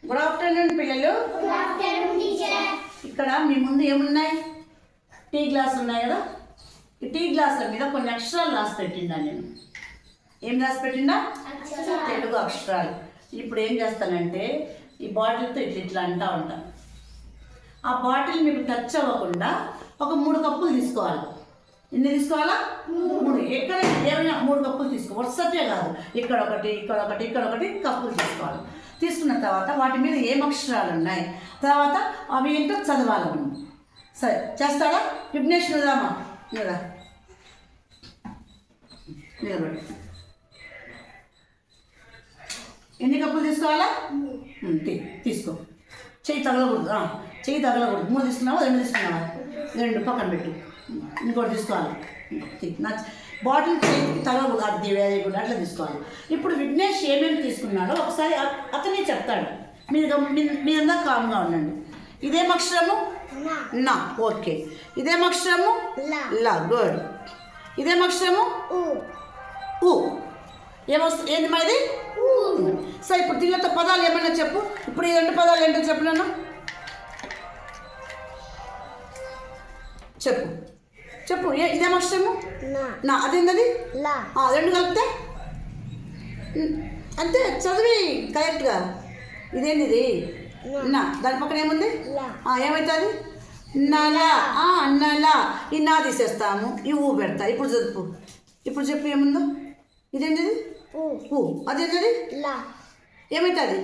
Good afternoon పిల్లలు. ఇక్కడ మీ ముందు ఏమున్నాయి? టీ గ్లాస్ ఉన్నాయి కదా. ఈ టీ గ్లాసుల మీద కొన్ని అక్షరాలు రాసి పెట్టిండా నేను. ఏం రాసి పెట్టిండా? తెలుగు అక్షరాలు. ఇప్పుడు ఏం చేస్తానంటే ఈ బాటిల్తో ఇట్లా అంటా ఉంటాను. ఆ బాటిల్ మీకు టచ్ అవ్వకుండా ఒక 3 కప్పులు తీసుకోవాలి. ఎన్ని తీసుకోవాలా? 3. ఎక్కడ ఏమైనా 3 కప్పులు తీసుకో. వరుసతే కాదు, ఇక్కడ ఒకటి, ఇక్కడ ఒకటి, ఇక్కడ ఒకటి కప్పులు తీసుకోవాలి. తీసుకున్న తర్వాత వాటి మీద ఏం అక్షరాలు ఉన్నాయి, తర్వాత అవి ఏంటో చదవాలి మనం. సరే చేస్తాడా? విఘ్నేష్ నుదామా కదా, నిలబడి. ఎన్ని కప్పులు తీసుకోవాలా? తీసుకో. చెయ్యి తగలకూడదు, చెయ్యి తగలకూడదు. 3 తీసుకున్నావా? 2 తీసుకున్నావా? 2 పక్కన పెట్టు. ఇంకోటి తీసుకోవాలి. బాటిల్ చేతికి తగలకూడదు. అది వెరీ గుడ్, అట్లా తీసుకోవాలి. ఇప్పుడు విఘ్నేష్ ఏమేమి తీసుకున్నాడో ఒకసారి అతనే చెప్తాడు. మీరంతా కామ్గా ఉండండి. ఇదేం అక్షరము? నా. ఓకే. ఇదేం అక్షరము? లా. గుడ్. ఇదేం అక్షరము? ఊ. ఏమొస్తుంది? ఏంది మరి? సరే ఇప్పుడు దీనితో పదాలు ఏమైనా చెప్పు. ఇప్పుడు ఈ 2 పదాలు ఏంటో చెప్పు. నన్ను చెప్పు చెప్పు. ఇదేం అక్షరము? నా. అదేంటది? 2 కలిపితే అంతే. చదివి కరెక్ట్గా. ఇదేంటిది? నా. దాని పక్కన ఏముంది? ఏమవుతుంది? నలా. నలా. ఈ నా తీసేస్తాము, ఈ ఊ పెడతా. ఇప్పుడు చదువు. ఇప్పుడు చెప్పు ఏముందో. ఇదేంటిది? ఊ. అదేంటది? ఏమవుతుంది?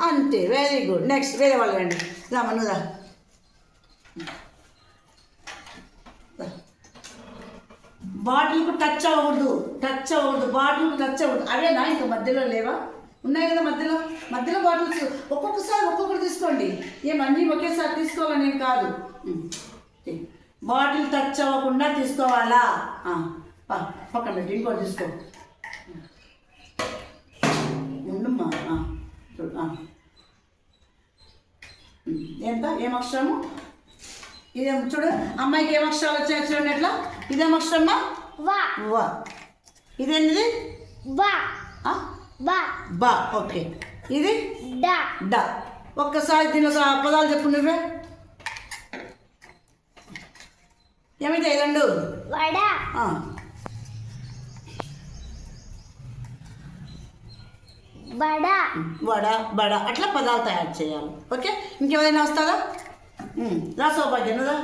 అంతే. Very good. నెక్స్ట్ వేరే వాళ్ళు రండి. రామనుదా. బాటిల్కు టచ్ అవ్వకూడదు. బాటిల్కు టచ్ అవ్వకూడదు. అవేనా ఇంకా మధ్యలో లేవా? ఉన్నాయి కదా మధ్యలో. బాటిల్స్ ఒక్కొక్కసారి ఒక్కొక్కటి తీసుకోండి. ఏమన్నీ ఒకేసారి తీసుకోవాలని ఏం కాదు. బాటిల్ టచ్ అవ్వకుండా తీసుకోవాలా? పక్కన పెట్టి ఇంకోటి తీసుకో. ఉండమ్మా. ఎంత? ఏం అక్షరము? ఇదేం చూడు. అమ్మాయికి ఏం అక్షరాలు వచ్చాయి చూడండి ఎట్లా. ఇదేం అక్షరమ్మా? వా. ఇదేంటిది? బా. ఓకే. ఇది డా. ఒక్కసారి దీని పదాలు చెప్పు నువ్వే. ఏమైతే 2? వడ, బడ, అట్లా పదాలు తయారు చేయాలి. ఓకే. ఇంకేమైనా వస్తుందా? రాస్తావు భాగ్యం నువ్వు.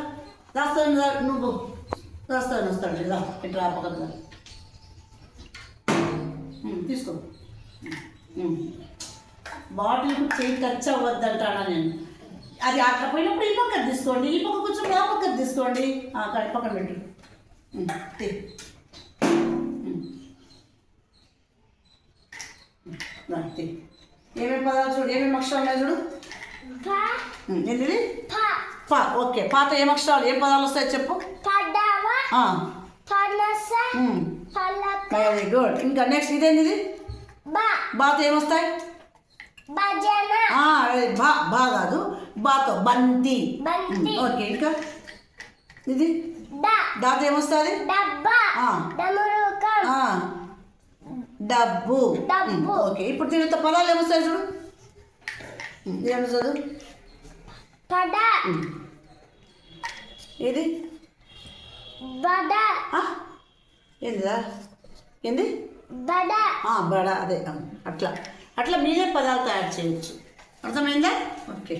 రాస్తావు నువ్వు. రాస్తావు వస్తాడు. ఇట్లా పక్కన తీసుకో. బాటిల్కు చేయి టచ్ అవ్వద్దంటానా నేను. అది అట్లా పోయినప్పుడు ఈ పక్కన తీసుకోండి, ఈ పక్క కొంచెం ఆ పక్కన తీసుకోండి. పక్కన పెట్టు. ఏమేమి పదాలు చూడు, ఏమేమి అక్షరాలు ఉన్నాయి చూడు. ఏంటిది? పా. ఓకే. పాత ఏం అక్షరాలు, ఏం పదాలు వస్తాయి చెప్పు. Very good. ఇంకా నెక్స్ట్ ఇదేంటిది? బాతో ఏమొస్తాయి? బా కాదు, బాతో బంతి. ఓకే. ఇంకా ఇది దాతో ఏమొస్తుంది? డబ్బు. ఓకే. ఇప్పుడు దీనితో పదాలు ఏమొస్తాయి చూడు. ఏమి చదువు. ఇది ఏంటిదా? ఏంది? బడ. అదే. అట్లా మీరే పదాలు తయారు చేయొచ్చు. అర్థమైందా? ఓకే.